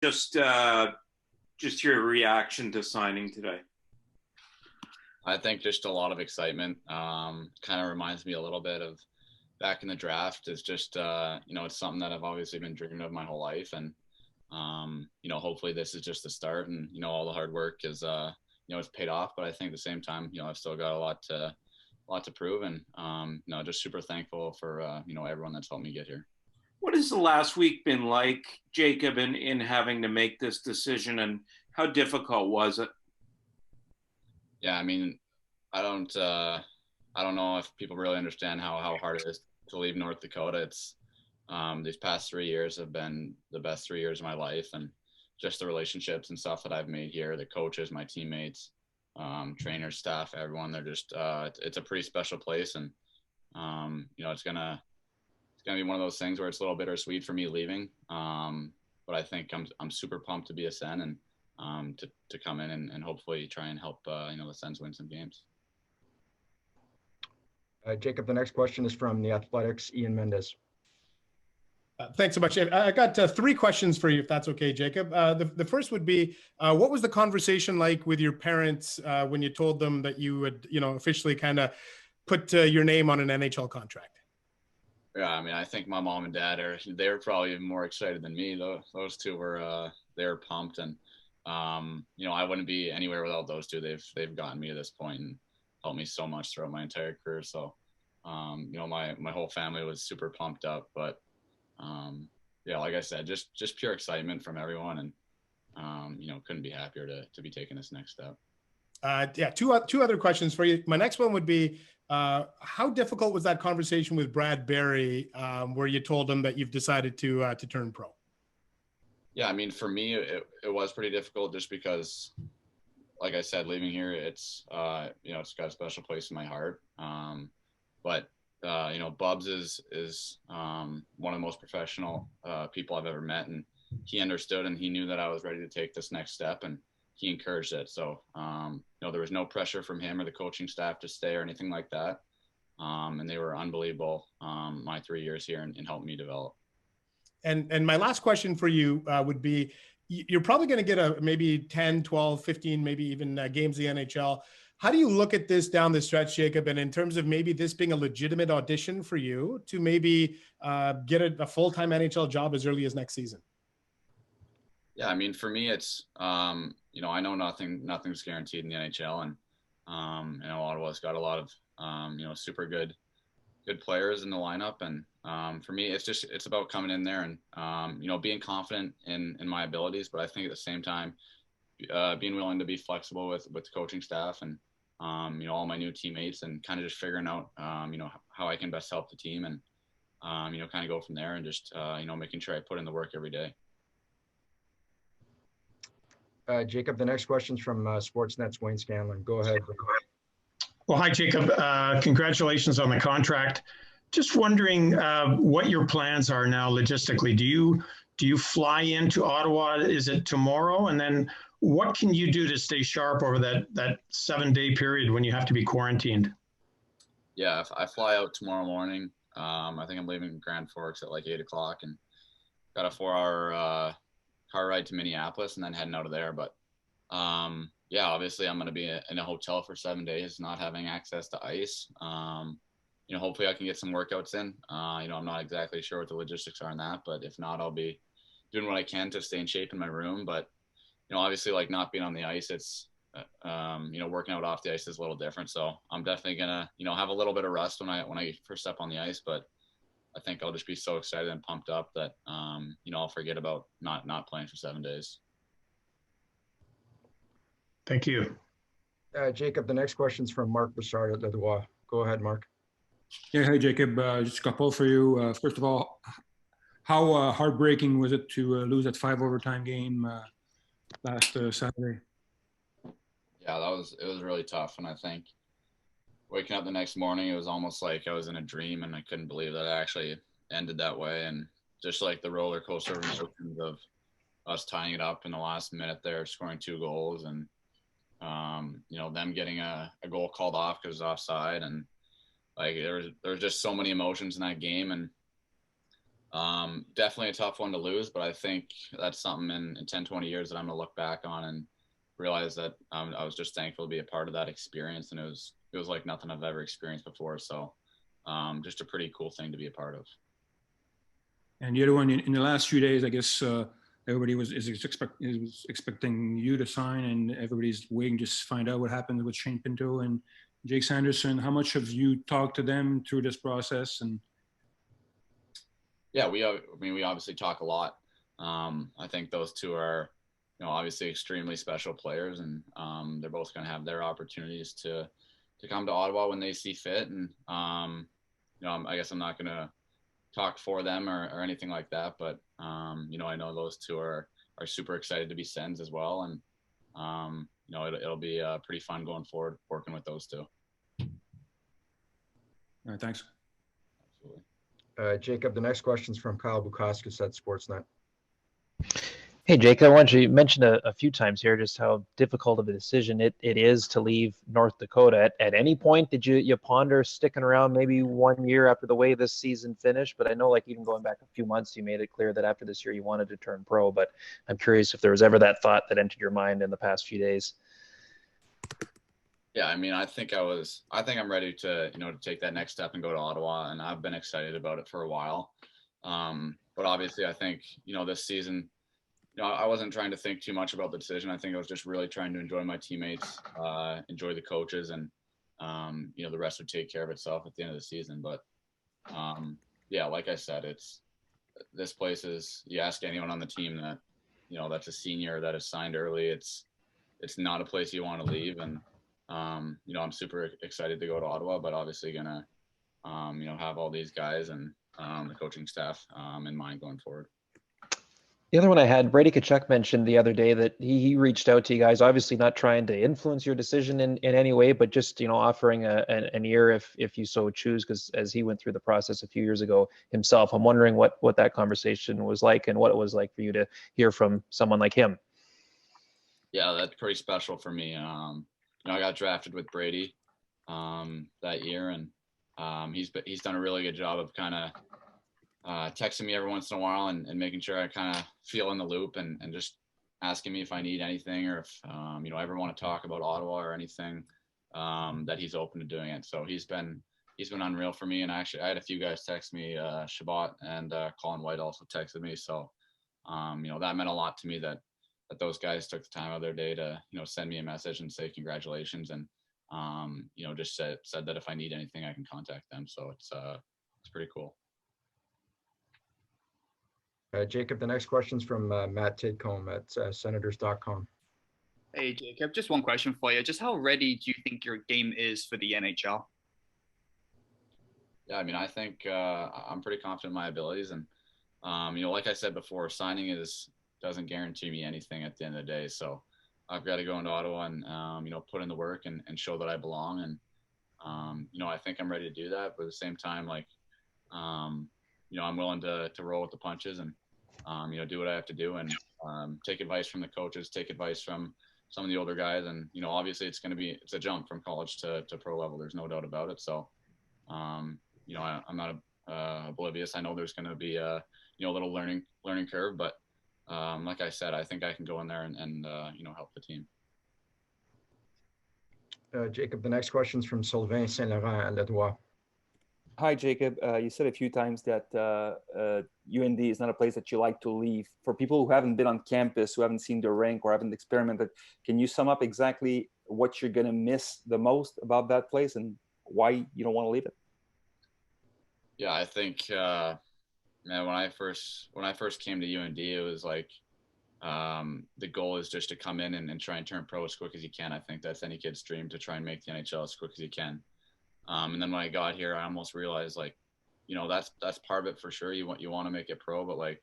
Just your reaction to signing today. I think just a lot of excitement. Kind of reminds me a little bit of back in the draft. It's just, it's something that I've obviously been dreaming of my whole life. And, hopefully this is just the start and, all the hard work is, it's paid off. But I think at the same time, I've still got a lot to prove. And, just super thankful for, everyone that's helped me get here. What has the last week been like, Jacob, in having to make this decision, and how difficult was it? Yeah, I mean, I don't know if people really understand how hard it is to leave North Dakota. It's these past 3 years have been the best 3 years of my life, and just the relationships and stuff that I've made here, the coaches, my teammates, trainers, staff, everyone. They're just it's a pretty special place, and it's gonna be one of those things where it's a little bittersweet for me leaving. But I think I'm super pumped to be a Sen and to come in and hopefully try and help the Sens win some games. Jacob, the next question is from the Athletics, Ian Mendes. Thanks so much. I got 3 questions for you, if that's okay, Jacob. The first would be, what was the conversation like with your parents when you told them that you would, officially kind of put your name on an NHL contract? Yeah, I mean, I think my mom and dad they're probably even more excited than me. Those two were they're pumped, and I wouldn't be anywhere without those two. They've gotten me to this point and helped me so much throughout my entire career. So, my whole family was super pumped up. But like I said, just pure excitement from everyone, and couldn't be happier to be taking this next step. Two other questions for you. My next one would be, how difficult was that conversation with Brad Berry, where you told him that you've decided to turn pro? Yeah, I mean, for me, it was pretty difficult just because, like I said, leaving here, it's it's got a special place in my heart. But Bubs is one of the most professional people I've ever met, and he understood and he knew that I was ready to take this next step, and he encouraged it. So, there was no pressure from him or the coaching staff to stay or anything like that. And they were unbelievable my 3 years here and helped me develop. And my last question for you would be, you're probably going to get maybe 10, 12, 15, maybe even games in the NHL. How do you look at this down the stretch, Jacob? And in terms of maybe this being a legitimate audition for you to maybe get a full-time NHL job as early as next season? Yeah, I mean, for me, it's, I know nothing's guaranteed in the NHL, and, Ottawa's got a lot of, super good players in the lineup. And for me, it's about coming in there and, being confident in my abilities. But I think at the same time, being willing to be flexible with the coaching staff and, all my new teammates, and kind of just figuring out, how I can best help the team, and, kind of go from there, and just, making sure I put in the work every day. Jacob, the next question's from Sportsnet's Wayne Scanlan. Go ahead. Well, hi, Jacob. Congratulations on the contract. Just wondering what your plans are now logistically. Do you fly into Ottawa? Is it tomorrow? And then what can you do to stay sharp over that 7-day period when you have to be quarantined? Yeah, I fly out tomorrow morning. I think I'm leaving Grand Forks at like 8 o'clock, and got a 4-hour car ride to Minneapolis and then heading out of there. But obviously I'm going to be in a hotel for 7 days, not having access to ice. Hopefully I can get some workouts in. I'm not exactly sure what the logistics are in that, but if not, I'll be doing what I can to stay in shape in my room. But, obviously, like, not being on the ice, it's, working out off the ice is a little different. So I'm definitely going to, have a little bit of rust when I first step on the ice, but I think I'll just be so excited and pumped up that, I'll forget about not playing for 7 days. Thank you. Jacob, the next question's from Marc Brassard at Le D. Go ahead, Marc. Yeah, hey, Jacob. Just a couple for you. First of all, how heartbreaking was it to lose that 5 overtime game last Saturday? Yeah, it was really tough. And I think waking up the next morning, it was almost like I was in a dream, and I couldn't believe that it actually ended that way. And just like the roller coaster emotions of us tying it up in the last minute there, scoring 2 goals, and them getting a goal called off because it was offside, and like there was just so many emotions in that game. And Definitely a tough one to lose, but I think that's something in 10, 20 years that I'm going to look back on and realize that I was just thankful to be a part of that experience. And it was like nothing I've ever experienced before. So just a pretty cool thing to be a part of. And the other one, in the last few days, I guess everybody was expecting you to sign, and everybody's waiting to find out what happened with Shane Pinto and Jake Sanderson. How much have you talked to them through this process? And yeah, we obviously talk a lot. I think those two are, obviously extremely special players, and they're both going to have their opportunities to come to Ottawa when they see fit. And I guess I'm not going to talk for them or anything like that, but I know those two are super excited to be Sens as well, and it'll be pretty fun going forward working with those two. All right, thanks. Absolutely. Jacob, the next question is from Kyle Bukauskas at Sportsnet. Hey, Jake, I want you mentioned a few times here just how difficult of a decision it is to leave North Dakota. At any point, did you ponder sticking around maybe 1 year after the way this season finished? But I know, like, even going back a few months, you made it clear that after this year you wanted to turn pro. But I'm curious if there was ever that thought that entered your mind in the past few days. Yeah, I mean, I think I'm ready to, to take that next step and go to Ottawa, and I've been excited about it for a while. But obviously, I think, this season, I wasn't trying to think too much about the decision. I think I was just really trying to enjoy my teammates, enjoy the coaches, and, the rest would take care of itself at the end of the season. But, yeah, like I said, this place is, you ask anyone on the team that, that's a senior that is signed early, it's not a place you want to leave. And, I'm super excited to go to Ottawa, but obviously going to, have all these guys and the coaching staff in mind going forward. The other one I had, Brady Tkachuk mentioned the other day that he reached out to you guys, obviously not trying to influence your decision in any way, but just, offering an ear if you so choose, because as he went through the process a few years ago himself, I'm wondering what that conversation was like and what it was like for you to hear from someone like him. Yeah, that's pretty special for me. I got drafted with Brady that year, and he's done a really good job of kind of texting me every once in a while and making sure I kind of feel in the loop and just asking me if I need anything or if, I ever want to talk about Ottawa or anything, that he's open to doing it. So he's been unreal for me. And actually I had a few guys text me, Shabbat and Colin White also texted me. So, that meant a lot to me that those guys took the time out of their day to, send me a message and say congratulations. And, just said that if I need anything, I can contact them. So it's pretty cool. Jacob, the next question's from Matt Tidcombe at Senators.com. Hey, Jacob, just one question for you. Just how ready do you think your game is for the NHL? Yeah, I mean, I think I'm pretty confident in my abilities. And, like I said before, signing doesn't guarantee me anything at the end of the day. So I've got to go into Ottawa and, put in the work and show that I belong. And, I think I'm ready to do that. But at the same time, like, I'm willing to roll with the punches and, do what I have to do and take advice from the coaches, take advice from some of the older guys. And, obviously it's a jump from college to pro level. There's no doubt about it. So, I'm not oblivious. I know there's going to be a, little learning curve, but like I said, I think I can go in there and help the team. Jacob, the next question is from Sylvain St-Laurent Le D. Hi, Jacob. You said a few times that UND is not a place that you like to leave. For people who haven't been on campus, who haven't seen the rink or haven't experimented, can you sum up exactly what you're going to miss the most about that place and why you don't want to leave it? Yeah, I think, man, when I first came to UND, it was like the goal is just to come in and try and turn pro as quick as you can. I think that's any kid's dream, to try and make the NHL as quick as you can. And then when I got here, I almost realized, like, that's part of it for sure. You want to make it pro, but like,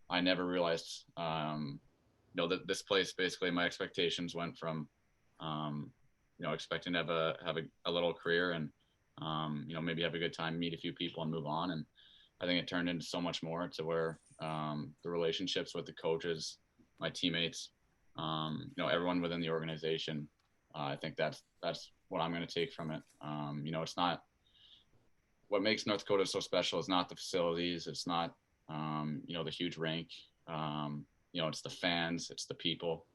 I never realized, that this place, basically my expectations went from, expecting to have a little career and, maybe have a good time, meet a few people and move on. And I think it turned into so much more to where, the relationships with the coaches, my teammates, everyone within the organization, I think that's what I'm going to take from it. It's not what makes North Dakota so special is not the facilities. It's not, the huge rink. It's the fans, it's the people,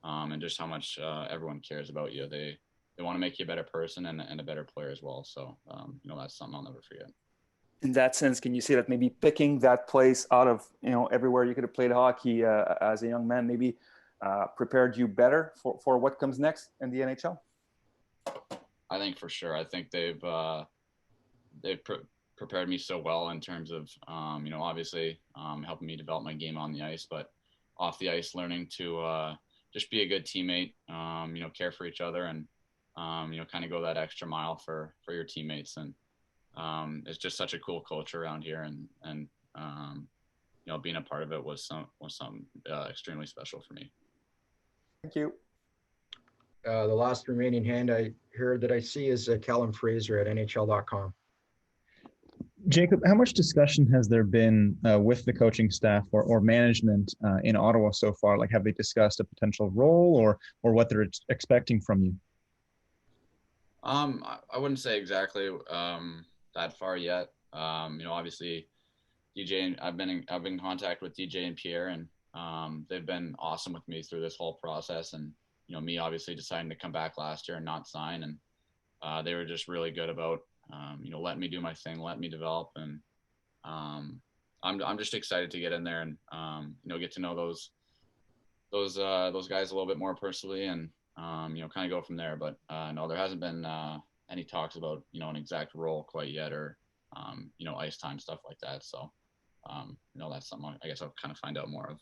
and just how much everyone cares about you. They want to make you a better person and a better player as well. So, that's something I'll never forget. In that sense, can you say that maybe picking that place out of, everywhere you could have played hockey as a young man, maybe prepared you better for what comes next in the NHL? I think for sure. I think they've prepared me so well in terms of, obviously helping me develop my game on the ice, but off the ice, learning to just be a good teammate, care for each other, and kind of go that extra mile for your teammates. And it's just such a cool culture around here, and being a part of it was something extremely special for me. Thank you. The last remaining hand I heard that I see is Callum Fraser at NHL.com. Jacob, how much discussion has there been with the coaching staff or management in Ottawa so far? Like, have they discussed a potential role or what they're expecting from you? I wouldn't say exactly that far yet. Obviously, DJ and I've been in contact with DJ and Pierre, and they've been awesome with me through this whole process. And me obviously deciding to come back last year and not sign, and they were just really good about let me do my thing, let me develop, and I'm just excited to get in there and get to know those guys a little bit more personally, and kind of go from there. But no, there hasn't been any talks about an exact role quite yet, or ice time, stuff like that. So that's something I guess I'll kind of find out more of.